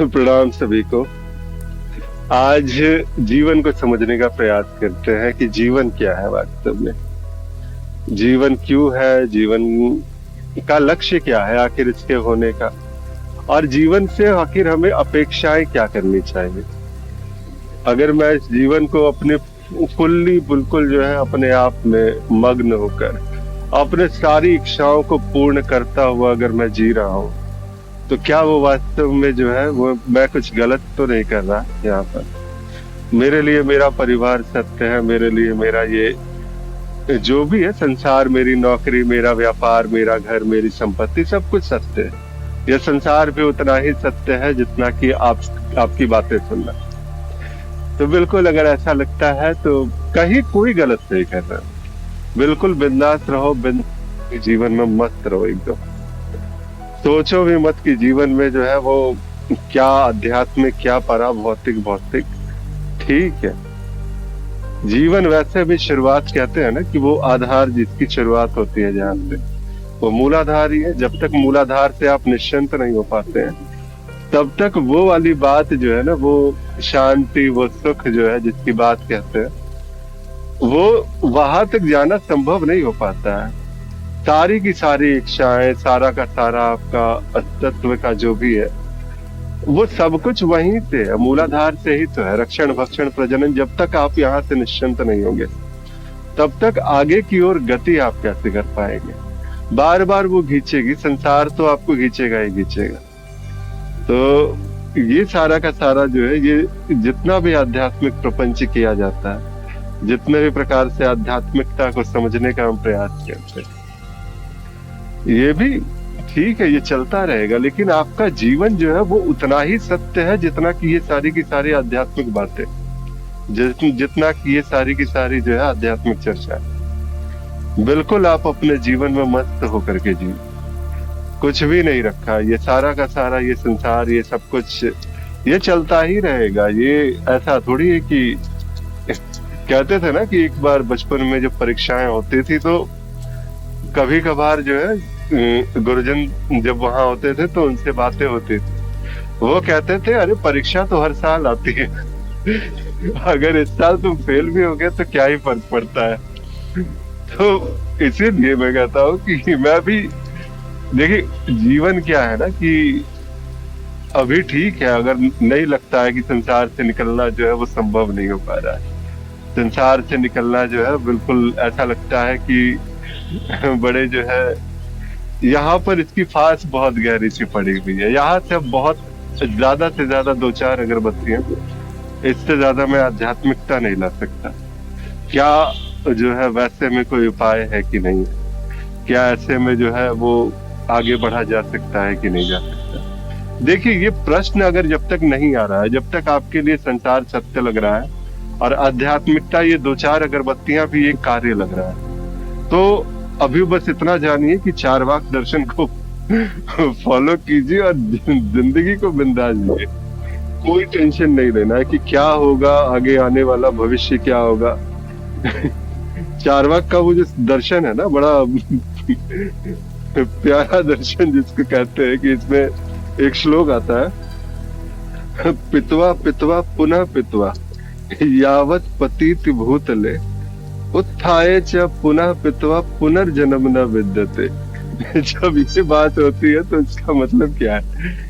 प्रणाम सभी को। आज जीवन को समझने का प्रयास करते हैं कि जीवन क्या है वास्तव में। जीवन क्यों है, जीवन का लक्ष्य क्या है आखिर इसके होने का, और जीवन से आखिर हमें अपेक्षाएं क्या करनी चाहिए। अगर मैं इस जीवन को अपने फुल्ली बिल्कुल जो है अपने आप में मग्न होकर अपने सारी इच्छाओं को पूर्ण करता हुआ अगर मैं जी रहा हूँ, तो क्या वो वास्तव में जो है वो मैं कुछ गलत तो नहीं कर रहा यहाँ पर। मेरे लिए मेरा परिवार सत्य है, मेरे लिए मेरा ये जो भी है संसार, मेरी नौकरी, मेरा व्यापार, मेरा घर, मेरी संपत्ति, सब कुछ सत्य है। यह संसार भी उतना ही सत्य है जितना कि आपकी बातें सुनना। तो बिल्कुल अगर ऐसा लगता है तो कहीं कोई गलत नहीं कर रहा। बिल्कुल बिंदास रहो, जीवन में मस्त रहो एकदम। सोचो भी मत कि जीवन में जो है वो क्या आध्यात्मिक, क्या परा भौतिक भौतिक। ठीक है, जीवन वैसे भी शुरुआत कहते हैं ना कि वो आधार जिसकी शुरुआत होती है जहाँ से, वो मूलाधार ही है। जब तक मूलाधार से आप निश्चिंत नहीं हो पाते हैं, तब तक वो वाली बात जो है ना, वो शांति, वो सुख जो है जिसकी बात कहते हैं, वो वहां तक जाना संभव नहीं हो पाता है। सारी की सारी इच्छाएं, सारा का सारा आपका अस्तित्व का जो भी है, वो सब कुछ वहीं से है, मूलाधार से ही तो है। रक्षण भक्षण प्रजनन, जब तक आप यहाँ से निश्चिंत नहीं होंगे तब तक आगे की ओर गति आप कैसे कर पाएंगे। बार बार वो खींचेगी, संसार तो आपको खींचेगा ही खींचेगा। तो ये सारा का सारा जो है, ये जितना भी आध्यात्मिक प्रपंच किया जाता है, जितने भी प्रकार से आध्यात्मिकता को समझने का हम प्रयास करते हैं, ये भी ठीक है, ये चलता रहेगा। लेकिन आपका जीवन जो है वो उतना ही सत्य है जितना कि ये सारी की सारी आध्यात्मिक बातें, जितना कि ये सारी की सारी जो है आध्यात्मिक चर्चा। बिल्कुल आप अपने जीवन में मस्त होकर के जी, कुछ भी नहीं रखा। ये सारा का सारा ये संसार, ये सब कुछ ये चलता ही रहेगा। ये ऐसा थोड़ी है कि कहते थे ना कि एक बार बचपन में जब परीक्षाएं होती थी तो कभी कभार जो है गुरुजन जब वहां होते थे तो उनसे बातें होती थी। वो कहते थे अरे परीक्षा तो हर साल आती है, अगर इस साल तुम फेल भी हो गए तो क्या ही फर्क पड़ता है। तो इसीलिए मैं कहता हूँ कि मैं भी देखिए, जीवन क्या है ना कि अभी ठीक है, अगर नहीं लगता है कि संसार से निकलना जो है वो संभव नहीं हो पा रहा है, संसार से निकलना जो है बिल्कुल ऐसा लगता है कि बड़े जो है यहाँ पर इसकी फांस बहुत गहरी सी पड़ी हुई है। यहाँ से अब बहुत ज्यादा से ज्यादा दो चार अगरबत्तियां, इससे ज्यादा मैं आध्यात्मिकता नहीं ला सकता। क्या जो है वैसे में कोई उपाय है कि नहीं, क्या ऐसे में जो है वो आगे बढ़ा जा सकता है कि नहीं जा सकता। देखिए, ये प्रश्न अगर जब तक नहीं आ रहा है, जब तक आपके लिए संसार सत्य लग रहा है और आध्यात्मिकता ये दो चार अगरबत्तियां भी एक कार्य लग रहा है, तो अभी बस इतना जानिए कि चारवाक दर्शन को फॉलो कीजिए और जिंदगी को बिंदास जिए। कोई टेंशन नहीं लेना है कि क्या होगा आगे, आने वाला भविष्य क्या होगा। चारवाक का वो जो दर्शन है ना, बड़ा प्यारा दर्शन जिसको कहते हैं कि इसमें एक श्लोक आता है, पित्वा पित्वा पुनः पित्वा यावत पतित भूतले उत्थाय च पुनः पित्वा पुनर्जन्म न विद्यते। जब ये बात होती है तो इसका मतलब क्या है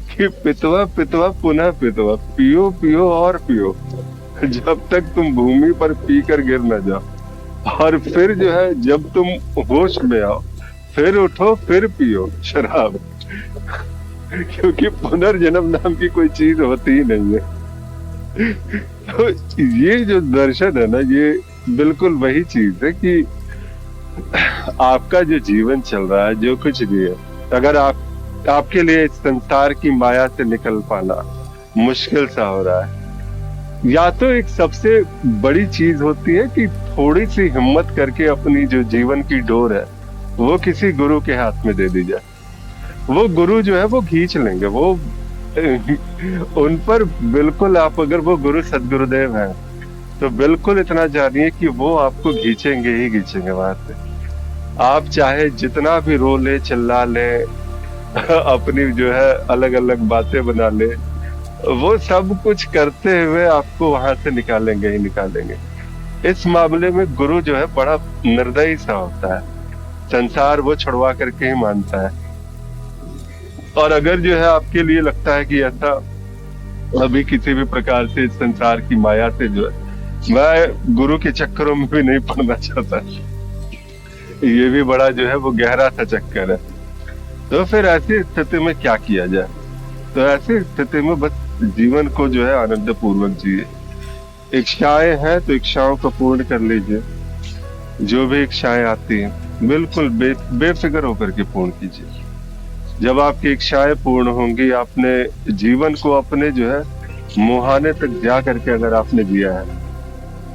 कि पित्वा पित्वा पुनः पित्वा, पियो पियो और पियो जब तक तुम भूमि पर पी कर गिर न जाओ, और फिर जो है जब तुम होश में आओ फिर उठो फिर पियो शराब, क्योंकि पुनर्जन्म नाम की कोई चीज होती ही नहीं है। तो ये जो दर्शन है ना, ये बिल्कुल वही चीज है कि आपका जो जीवन चल रहा है, जो कुछ भी है, अगर आपके लिए इस संसार की माया से निकल पाना मुश्किल सा हो रहा है, या तो एक सबसे बड़ी चीज होती है कि थोड़ी सी हिम्मत करके अपनी जो जीवन की डोर है वो किसी गुरु के हाथ में दे दी जाए। वो गुरु जो है वो खींच लेंगे, वो उन पर बिल्कुल आप, अगर वो गुरु सदगुरुदेव हैं तो बिल्कुल इतना जानिए कि वो आपको खींचेंगे ही खींचेंगे वहां से। आप चाहे जितना भी रो ले, चिल्ला ले, अपनी जो है अलग अलग बातें बना ले, वो सब कुछ करते हुए आपको वहां से निकालेंगे ही निकालेंगे। इस मामले में गुरु जो है बड़ा निर्दयी सा होता है, संसार वो छुड़वा करके ही मानता है। और अगर जो है आपके लिए लगता है कि ऐसा अभी किसी भी प्रकार से इस संसार की माया से जो है मैं गुरु के चक्करों में भी नहीं पड़ना चाहता, ये भी बड़ा जो है वो गहरा सा चक्कर है, तो फिर ऐसी स्थिति में क्या किया जाए? तो ऐसी स्थिति में बस जीवन को जो है आनंद पूर्वक जिए। इच्छाएं हैं तो इच्छाओं को पूर्ण कर लीजिए, जो भी इच्छाएं आती हैं बिल्कुल बेफिक्र होकर के पूर्ण कीजिए। जब आपकी इच्छाएं पूर्ण होंगी, आपने जीवन को अपने जो है मुहाने तक जा करके अगर आपने जिया है,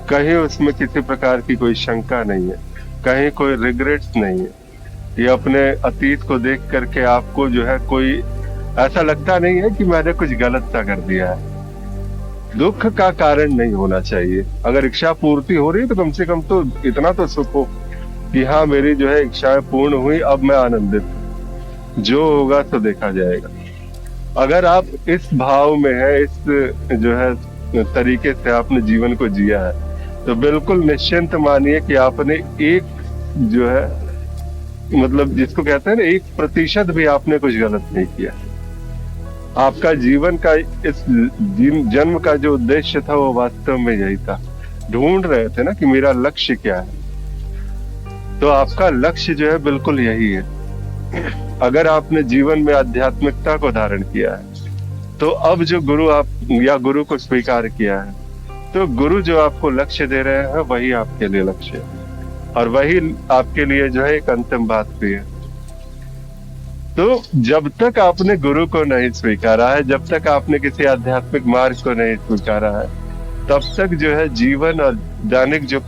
कहीं उसमें किसी प्रकार की कोई शंका नहीं है, कहीं कोई रिग्रेट्स नहीं है, ये अपने अतीत को देख करके आपको जो है कोई ऐसा लगता नहीं है कि मैंने कुछ गलत सा कर दिया है। दुख का कारण नहीं होना चाहिए। अगर इच्छा पूर्ति हो रही तो कम से कम तो इतना तो सुख हो कि हाँ मेरी जो है इच्छाएं पूर्ण हुई, अब मैं आनंदित हूं। जो होगा तो देखा जाएगा। अगर आप इस भाव में है, इस जो है तरीके से आपने जीवन को जिया है, तो बिल्कुल निश्चिंत मानिए कि आपने एक जो है मतलब जिसको कहते हैं ना 1% भी आपने कुछ गलत नहीं किया। आपका जीवन का इस जन्म का जो उद्देश्य था वो वास्तव में यही था। ढूंढ रहे थे ना कि मेरा लक्ष्य क्या है, तो आपका लक्ष्य जो है बिल्कुल यही है। अगर आपने जीवन में आध्यात्मिकता को धारण किया है, तो अब जो गुरु आप या गुरु को स्वीकार किया है, तो गुरु जो आपको लक्ष्य दे रहे हैं वही आपके लिए लक्ष्य है, और वही आपके लिए जो है एक अंतिम बात भी है। तो जब तक आपने गुरु को नहीं स्वीकारा है, जब तक आपने किसी आध्यात्मिक मार्ग को नहीं स्वीकारा है, तब तक जो है जीवन और दैनिक जो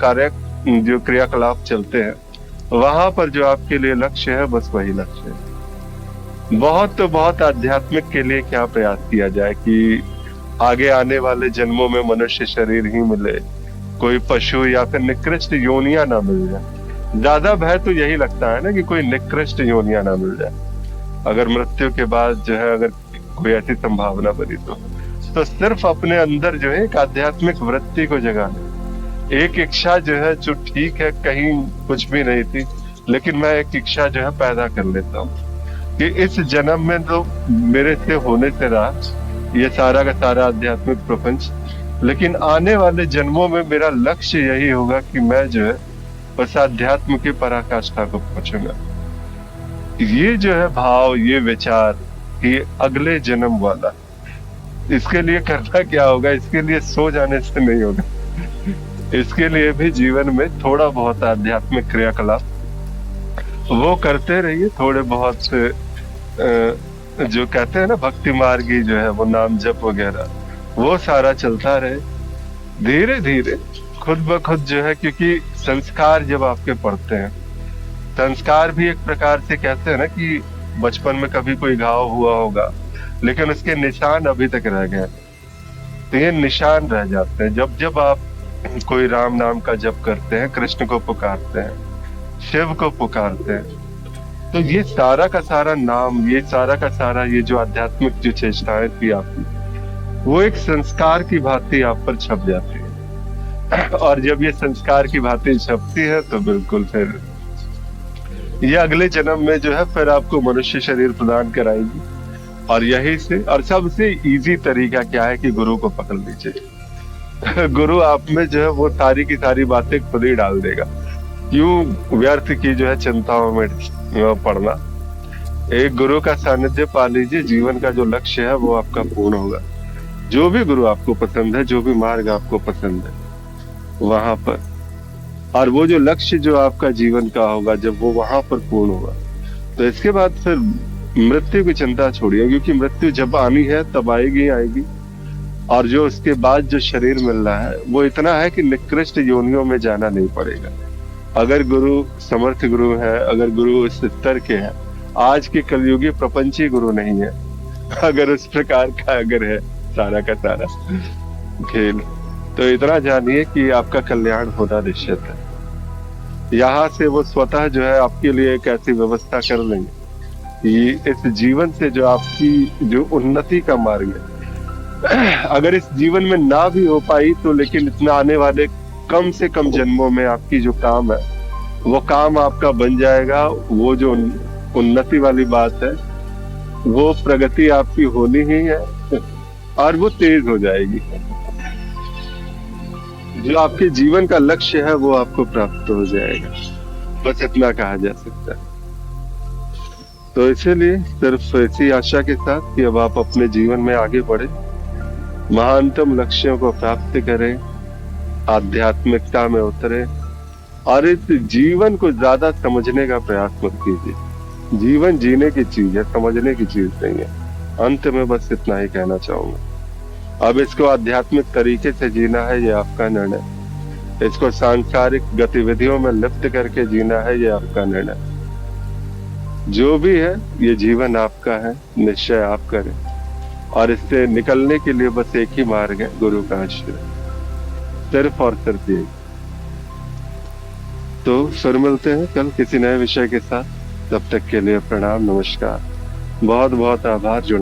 क्रियाकलाप चलते हैं, वहां पर जो आपके लिए लक्ष्य है बस वही लक्ष्य है। बहुत तो बहुत आध्यात्मिक के लिए क्या प्रयास किया जाए कि आगे आने वाले जन्मों में मनुष्य शरीर ही मिले, कोई पशु या फिर निकृष्ट योनियां ना मिल जाए। ज्यादा भय तो यही लगता है ना कि कोई निकृष्ट योनियां ना मिल जाए। अगर मृत्यु के बाद जो है अगर कोई ऐसी संभावना बनी तो सिर्फ अपने अंदर जो है एक आध्यात्मिक वृत्ति को जगाना, एक इच्छा जो है जो ठीक है कहीं कुछ भी नहीं थी, लेकिन मैं एक इच्छा जो है पैदा कर लेता हूँ कि इस जन्म में तो मेरे से होने से रहा ये सारा का सारा आध्यात्मिक प्रपंच, लेकिन आने वाले जन्मों में मेरा लक्ष्य यही होगा कि मैं जो है उस अध्यात्म की पराकाष्ठा को पहुंचूंगा। ये जो है भाव, ये विचार कि अगले जन्म वाला, इसके लिए करना क्या होगा? इसके लिए सो जाने से नहीं होगा। इसके लिए भी जीवन में थोड़ा बहुत आध्यात्मिक क्रियाकलाप वो करते रहिए। थोड़े बहुत जो कहते हैं ना भक्ति मार्गी जो है वो नाम जप वगैरह, वो सारा चलता रहे धीरे धीरे खुद ब खुद जो है, क्योंकि संस्कार जब आपके पड़ते हैं, संस्कार भी एक प्रकार से कहते हैं ना कि बचपन में कभी कोई घाव हुआ होगा लेकिन उसके निशान अभी तक रह गए, तो ये निशान रह जाते हैं। जब जब आप कोई राम नाम का जप करते हैं, कृष्ण को पुकारते हैं, शिव को पुकारते हैं, तो ये सारा का सारा नाम, ये सारा का सारा ये जो आध्यात्मिक जो चेष्टाएं थी आपकी, वो एक संस्कार की भांति आप पर छप जाती है। और जब ये संस्कार की भांति छपती है तो बिल्कुल फिर ये अगले जन्म में जो है फिर आपको मनुष्य शरीर प्रदान कराएगी। और यही से, और सबसे इजी तरीका क्या है कि गुरु को पकड़ लीजिए। गुरु आप में जो है वो सारी की सारी बातें खुद ही डाल देगा। क्यों व्यर्थ की जो है चिंताओं में पड़ना। एक गुरु का सानिध्य पा लीजिए, जीवन का जो लक्ष्य है वो आपका पूर्ण होगा। जो भी गुरु आपको पसंद है, जो भी मार्ग आपको पसंद है, वहां पर, और वो जो लक्ष्य जो आपका जीवन का होगा, जब वो वहां पर पूर्ण होगा, तो इसके बाद फिर मृत्यु की चिंता छोड़िए, क्योंकि मृत्यु जब आनी है तब आएगी आएगी। और जो उसके बाद जो शरीर मिल रहा है वो इतना है कि निकृष्ट योनियों में जाना नहीं पड़ेगा। अगर गुरु समर्थ गुरु है, अगर गुरु इस स्तर के हैं, आज के कलयुगी प्रपंची गुरु नहीं है, अगर उस प्रकार का अगर है सारा का सारा खेल, तो इतना जानिए कि आपका कल्याण होना निश्चित है। यहाँ से वो स्वतः जो है आपके लिए एक ऐसी व्यवस्था कर लेंगे कि इस जीवन से जो आपकी जो उन्नति का मार्ग है, अगर इस जीवन में ना भी हो पाई तो लेकिन इतना आने वाले कम से कम जन्मों में आपकी जो काम है वो काम आपका बन जाएगा। वो जो उन्नति वाली बात है, वो प्रगति आपकी होनी ही है और वो तेज हो जाएगी। जो आपके जीवन का लक्ष्य है वो आपको प्राप्त हो जाएगा, बस इतना कहा जा सकता है। तो इसीलिए सिर्फ ऐसी आशा के साथ कि अब आप अपने जीवन में आगे बढ़े, महानतम लक्ष्यों को प्राप्त करें, आध्यात्मिकता में उतरे और इस जीवन को ज्यादा समझने का प्रयास मत कीजिए। जीवन जीने की चीज है, समझने की चीज नहीं है। अंत में बस इतना ही कहना चाहूंगा। अब इसको आध्यात्मिक तरीके से जीना है, ये आपका निर्णय। इसको सांसारिक गतिविधियों में लिप्त करके जीना है, ये आपका निर्णय। जो भी है, ये जीवन आपका है, निश्चय आप करें। और इससे निकलने के लिए बस एक ही मार्ग है, गुरु का आश्रय, सिर्फ और सिर्फ यही। तो फिर मिलते हैं कल किसी नए विषय के साथ। तब तक के लिए प्रणाम, नमस्कार, बहुत बहुत आभार।